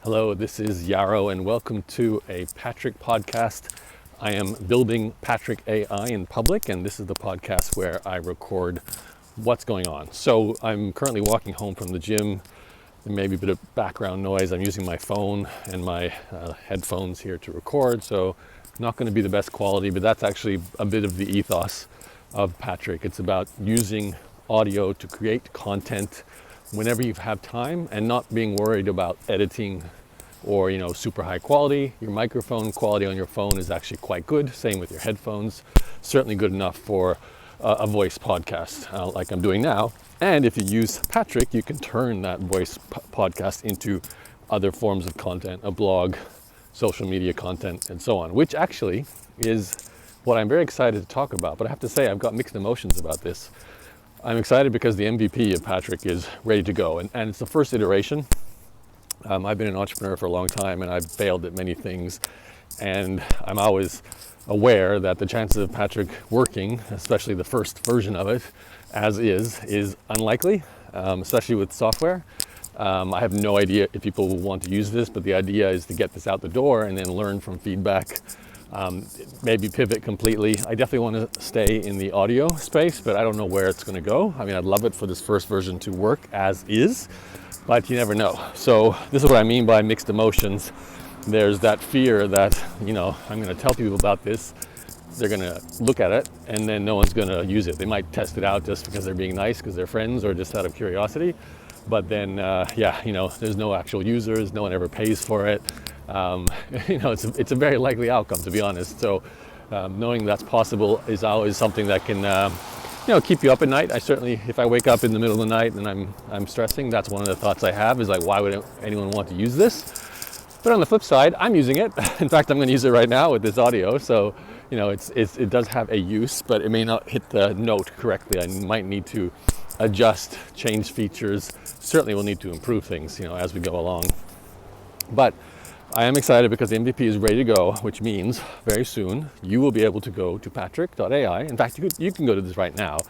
Hello, this is Yarrow and welcome to a Patric podcast. I am building Patric AI in public, and this is the podcast where I record what's going on. So I'm currently walking home from the gym. There may be a bit of background noise. I'm using my phone and my headphones here to record, so not going to be the best quality, but that's actually a bit of the ethos of Patric. It's about using audio to create content whenever you have time and not being worried about editing or super high quality. Your microphone quality on your phone is actually quite good. Same with your headphones. Certainly good enough for a voice podcast like I'm doing now. And if you use Patric, you can turn that voice podcast into other forms of content, a blog, social media content, and so on, which actually is what I'm very excited to talk about. But I have to say, I've got mixed emotions about this. I'm excited because the MVP of Patric is ready to go, and it's the first iteration. I've been an entrepreneur for a long time, and I've failed at many things, and I'm always aware that the chances of Patric working, especially the first version of it, as is unlikely, especially with software. I have no idea if people will want to use this, but the idea is to get this out the door and then learn from feedback. Maybe pivot completely. I definitely want to stay in the audio space, but I don't know where it's going to go. I mean, I'd love it for this first version to work as is, but you never know. So this is what I mean by mixed emotions. There's that fear that, I'm going to tell people about this. They're going to look at it and then no one's going to use it. They might test it out just because they're being nice, because they're friends, or just out of curiosity. But then, there's no actual users. No one ever pays for it. It's a very likely outcome, to be honest. So knowing that's possible is always something that can, keep you up at night. I certainly, if I wake up in the middle of the night and I'm stressing, that's one of the thoughts I have, is like, why would anyone want to use this? But on the flip side, I'm using it. In fact, I'm going to use it right now with this audio. So, it does have a use, but it may not hit the note correctly. I might need to adjust, change features. Certainly we'll need to improve things, as we go along. But I am excited because the MVP is ready to go, which means very soon you will be able to go to patric.ai. In fact, you can go to this right now.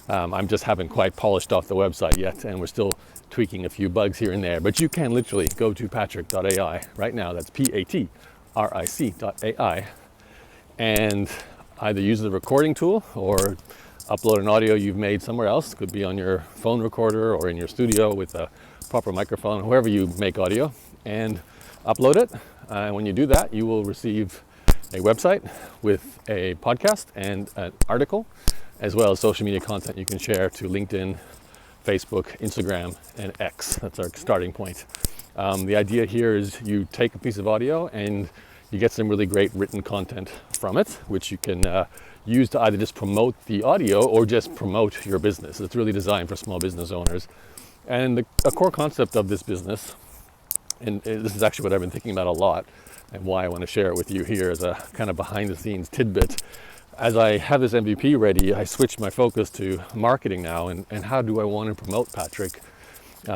I just haven't quite polished off the website yet, and we're still tweaking a few bugs here and there. But you can literally go to patric.ai right now. That's patric.ai, and either use the recording tool or upload an audio you've made somewhere else. It could be on your phone recorder or in your studio with a proper microphone, wherever you make audio, and upload it. And when you do that, you will receive a website with a podcast and an article, as well as social media content you can share to LinkedIn, Facebook, Instagram, and X. That's our starting point. The idea here is you take a piece of audio and you get some really great written content from it, which you can use to either just promote the audio or just promote your business. It's really designed for small business owners. And a core concept of this business, and this is actually what I've been thinking about a lot, and why I want to share it with you here as a kind of behind the scenes tidbit. As I have this MVP ready, I switched my focus to marketing now, and how do I want to promote Patric,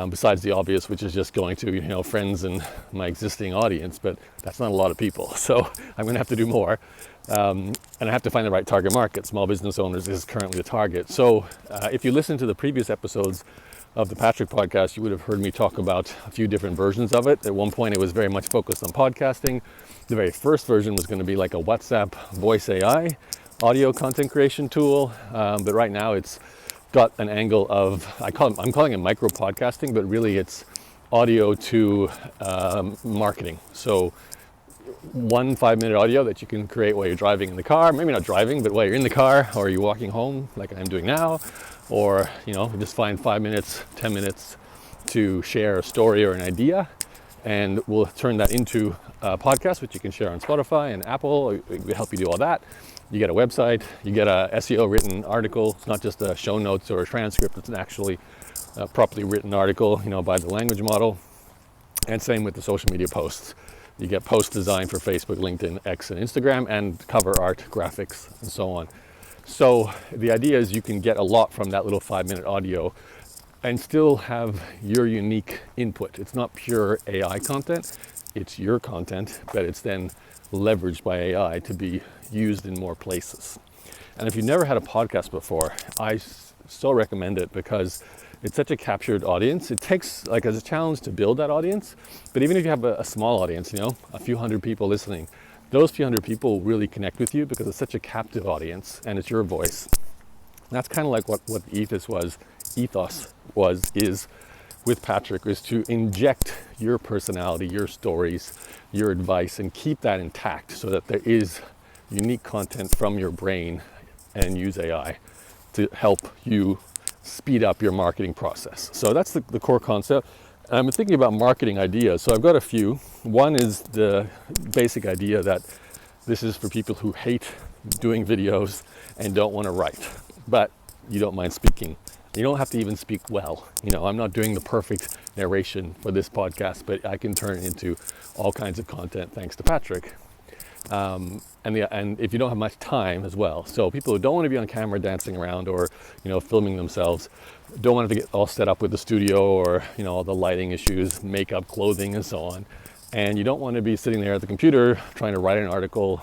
besides the obvious, which is just going to friends and my existing audience, but that's not a lot of people, so I'm going to have to do more, and I have to find the right target market. Small business owners is currently the target. So if you listen to the previous episodes of the Patric podcast, you would have heard me talk about a few different versions of it. At one point, it was very much focused on podcasting. The very first version was going to be like a WhatsApp voice AI audio content creation tool, but right now it's got an angle of, I'm calling it micro podcasting, but really it's audio to marketing. So 1 5-minute audio that you can create while you're driving in the car, maybe not driving, but while you're in the car or you're walking home like I'm doing now, or just find 5 minutes, 10 minutes to share a story or an idea, and we'll turn that into a podcast, which you can share on Spotify and Apple. We help you do all that. You get a website, you get a SEO written article. It's not just a show notes or a transcript, it's an actually properly written article, by the language model. And same with the social media posts. You get posts designed for Facebook, LinkedIn, X, and Instagram, and cover art, graphics, and so on. So the idea is you can get a lot from that little 5-minute audio and still have your unique input. It's not pure AI content, it's your content, but it's then leveraged by AI to be used in more places. And if you've never had a podcast before, I so recommend it, because it's such a captured audience. It takes like as a challenge to build that audience, but even if you have a small audience, a few hundred people listening, those few hundred people really connect with you because it's such a captive audience and it's your voice. That's kind of like what the ethos is with Patric, is to inject your personality, your stories, your advice, and keep that intact so that there is unique content from your brain, and use AI to help you speed up your marketing process. So that's the core concept. I'm thinking about marketing ideas. So I've got a few. One is the basic idea that this is for people who hate doing videos and don't want to write, but you don't mind speaking. You don't have to even speak well. I'm not doing the perfect narration for this podcast, but I can turn it into all kinds of content thanks to Patric. And if you don't have much time as well. So people who don't want to be on camera dancing around or, filming themselves, don't want to get all set up with the studio or, all the lighting issues, makeup, clothing, and so on. And you don't want to be sitting there at the computer trying to write an article.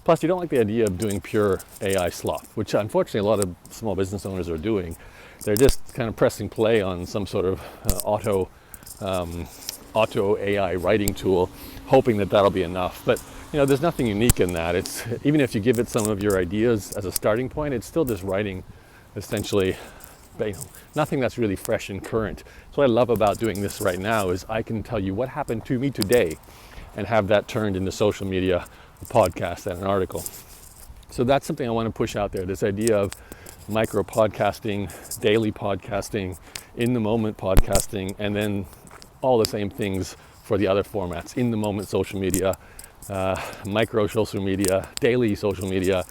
Plus, you don't like the idea of doing pure AI slop, which unfortunately a lot of small business owners are doing. They're just kind of pressing play on some sort of auto AI writing tool, hoping that that'll be enough. But there's nothing unique in that. It's even if you give it some of your ideas as a starting point, it's still just writing, essentially, nothing that's really fresh and current. So what I love about doing this right now is I can tell you what happened to me today and have that turned into social media, a podcast, and an article. So that's something I want to push out there, this idea of micro podcasting, daily podcasting, in the moment podcasting, and then all the same things for the other formats, in the moment social media, micro social media, daily social media,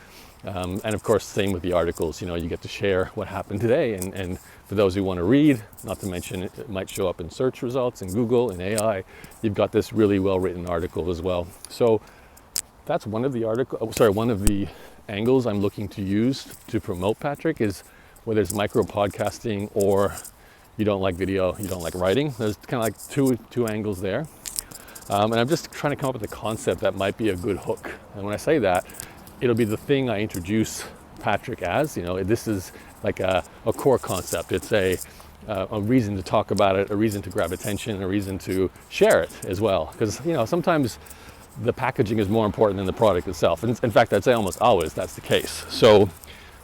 and of course same with the articles. You get to share what happened today, and for those who want to read, not to mention it might show up in search results in Google and AI, you've got this really well written article as well. So that's one of the angles I'm looking to use to promote Patric, is whether it's micro podcasting or you don't like video, you don't like writing. There's kind of like two angles there. And I'm just trying to come up with a concept that might be a good hook. And when I say that, it'll be the thing I introduce Patric as. This is like a core concept. It's a reason to talk about it, a reason to grab attention, a reason to share it as well. Because, sometimes the packaging is more important than the product itself. And in fact, I'd say almost always that's the case. So,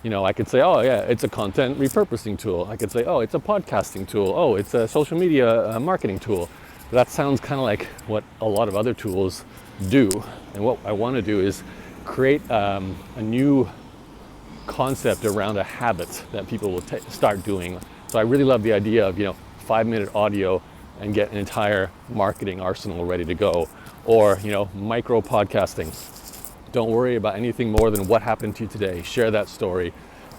I could say, oh yeah, it's a content repurposing tool. I could say, oh, it's a podcasting tool. Oh, it's a social media marketing tool. That sounds kind of like what a lot of other tools do. And what I want to do is create a new concept around a habit that people will start doing. So I really love the idea of, 5-minute audio and get an entire marketing arsenal ready to go. Or, micro podcasting. Don't worry about anything more than what happened to you today. Share that story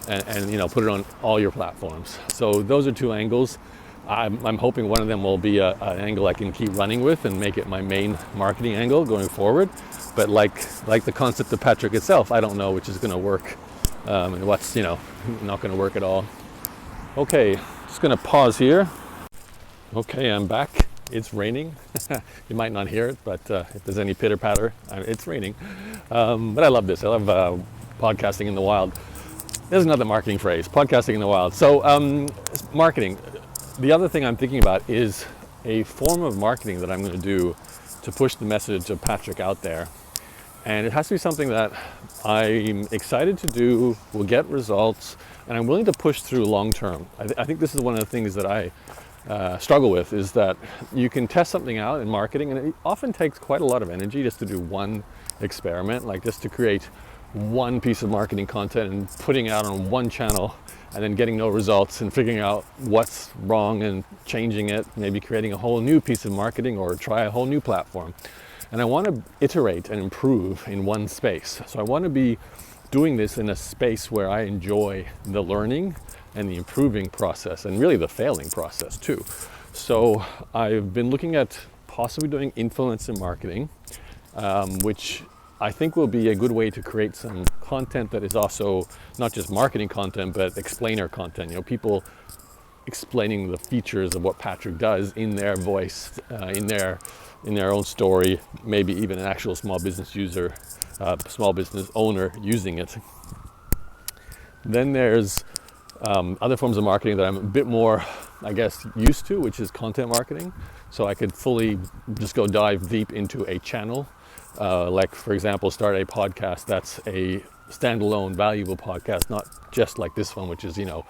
and put it on all your platforms. So those are two angles. I'm hoping one of them will be an angle I can keep running with and make it my main marketing angle going forward. But like the concept of Patric itself, I don't know which is going to work and what's not going to work at all. Okay, just going to pause here. Okay, I'm back. It's raining. You might not hear it, but if there's any pitter patter, it's raining. But I love this. I love podcasting in the wild. There's another marketing phrase, podcasting in the wild. So marketing. The other thing I'm thinking about is a form of marketing that I'm going to do to push the message of Patric out there. And it has to be something that I'm excited to do, will get results, and I'm willing to push through long term. I think this is one of the things that I struggle with, is that you can test something out in marketing, and it often takes quite a lot of energy just to do one experiment, like just to create one piece of marketing content and putting it out on one channel and then getting no results and figuring out what's wrong and changing it, maybe creating a whole new piece of marketing or try a whole new platform. And I want to iterate and improve in one space. So I want to be doing this in a space where I enjoy the learning and the improving process, and really the failing process too. So I've been looking at possibly doing influencer marketing, which I think will be a good way to create some content that is also not just marketing content, but explainer content. People explaining the features of what Patric does in their voice, in their own story, maybe even an actual small business user, small business owner using it. Then there's Other forms of marketing that I'm a bit more, I guess, used to, which is content marketing. So I could fully just go dive deep into a channel. Like, for example, start a podcast that's a standalone, valuable podcast, not just like this one, which is, a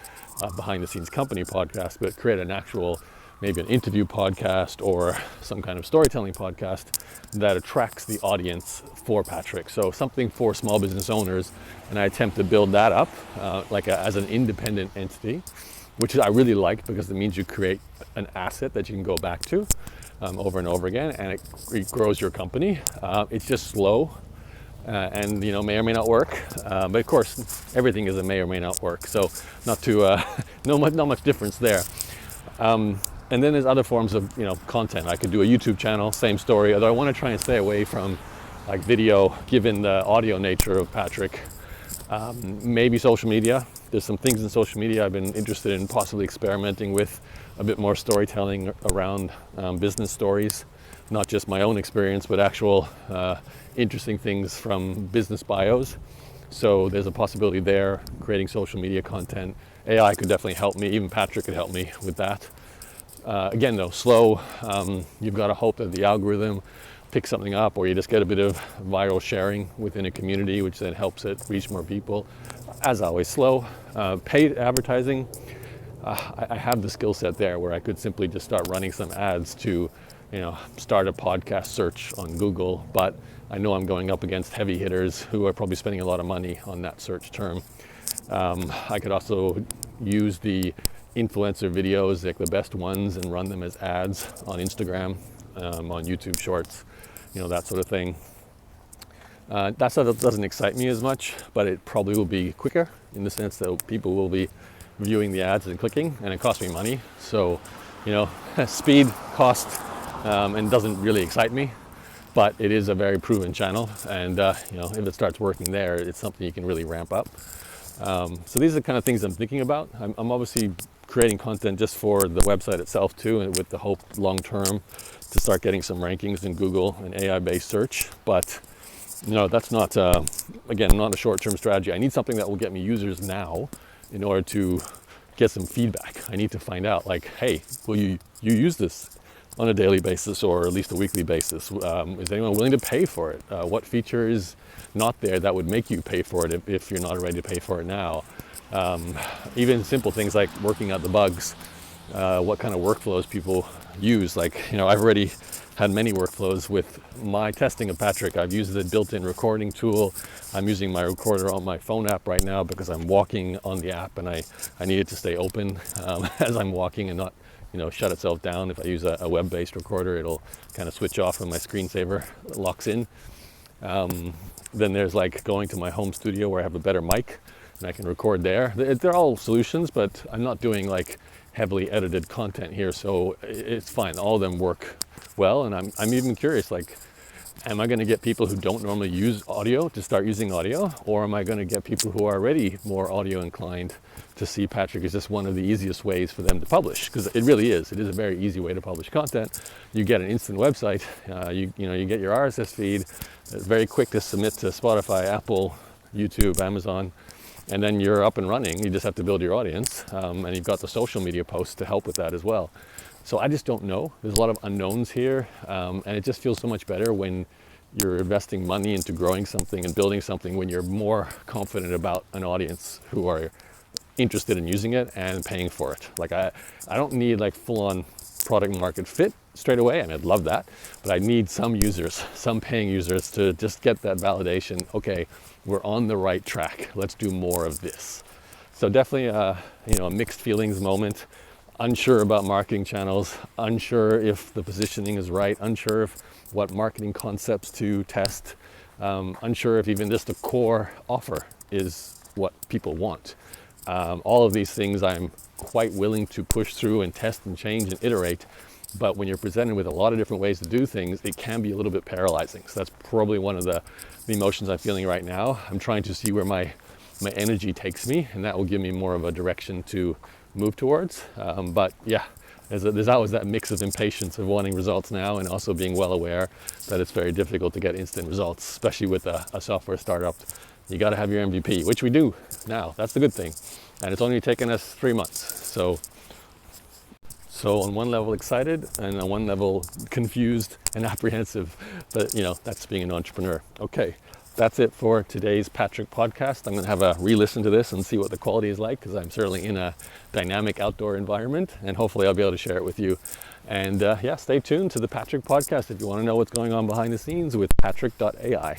behind the scenes company podcast, but create an actual, maybe an interview podcast or some kind of storytelling podcast that attracts the audience for Patric. So something for small business owners, and I attempt to build that up as an independent entity, which I really like because it means you create an asset that you can go back to over and over again, and it grows your company. It's just slow, and may or may not work. But of course, everything is a may or may not work. So not much difference there. And then there's other forms of content. I could do a YouTube channel, same story. Although I want to try and stay away from like video, given the audio nature of Patric. Maybe social media. There's some things in social media I've been interested in possibly experimenting with, a bit more storytelling around business stories, not just my own experience, but actual interesting things from business bios. So there's a possibility there, creating social media content. AI could definitely help me, even Patric could help me with that. Again though, slow. You've got to hope that the algorithm picks something up, or you just get a bit of viral sharing within a community, which then helps it reach more people. As always, slow. Paid advertising, I have the skill set there where I could simply just start running some ads to start a podcast search on Google, but I know I'm going up against heavy hitters who are probably spending a lot of money on that search term. I could also use the influencer videos, like the best ones, and run them as ads on Instagram, on YouTube Shorts, that sort of thing. That stuff doesn't excite me as much, but it probably will be quicker in the sense that people will be viewing the ads and clicking, and it costs me money. So, speed, cost, and doesn't really excite me, but it is a very proven channel. And, if it starts working there, it's something you can really ramp up. So these are the kind of things I'm thinking about. I'm obviously creating content just for the website itself too, and with the hope long term to start getting some rankings in Google and AI-based search. But that's not, again, not a short-term strategy. I need something that will get me users now in order to get some feedback. I need to find out, like, hey, will you use this on a daily basis or at least a weekly basis? Is anyone willing to pay for it? What feature is not there that would make you pay for it if you're not ready to pay for it now? Even simple things like working out the bugs, what kind of workflows people use. Like, I've already had many workflows with my testing of Patric. I've used the built-in recording tool. I'm using my recorder on my phone app right now because I'm walking on the app, and I need it to stay open as I'm walking and not shut itself down. If I use a web-based recorder, it'll kind of switch off when my screensaver locks in. Then there's like going to my home studio where I have a better mic and I can record there. They're all solutions, but I'm not doing like heavily edited content here, so it's fine. All of them work well, and I'm even curious, like, am I going to get people who don't normally use audio to start using audio, or am I going to get people who are already more audio inclined to see Patric as just one of the easiest ways for them to publish? Because it really is. It is a very easy way to publish content. You get an instant website. You get your RSS feed. It's very quick to submit to Spotify, Apple, YouTube, Amazon, and then you're up and running. You just have to build your audience, and you've got the social media posts to help with that as well. So I just don't know. There's a lot of unknowns here, and it just feels so much better when you're investing money into growing something and building something when you're more confident about an audience who are interested in using it and paying for it. Like I don't need like full-on product market fit straight away. I mean, I'd love that, but I need some users, some paying users, to just get that validation. Okay, we're on the right track. Let's do more of this. So definitely a mixed feelings moment. Unsure about marketing channels, unsure if the positioning is right, unsure if what marketing concepts to test, unsure if even just a core offer is what people want. All of these things I'm quite willing to push through and test and change and iterate, but when you're presented with a lot of different ways to do things, it can be a little bit paralyzing. So that's probably one of the emotions I'm feeling right now. I'm trying to see where my energy takes me, and that will give me more of a direction to move towards. But yeah, there's always that mix of impatience of wanting results now and also being well aware that it's very difficult to get instant results, especially with a software startup. You got to have your MVP, which we do. now. That's the good thing. And it's only taken us 3 months. So on one level excited, and on one level confused and apprehensive. But that's being an entrepreneur. Okay, that's it for today's Patric podcast. I'm going to have a re-listen to this and see what the quality is like, because I'm certainly in a dynamic outdoor environment, and hopefully I'll be able to share it with you. And stay tuned to the Patric podcast if you want to know what's going on behind the scenes with Patric.ai.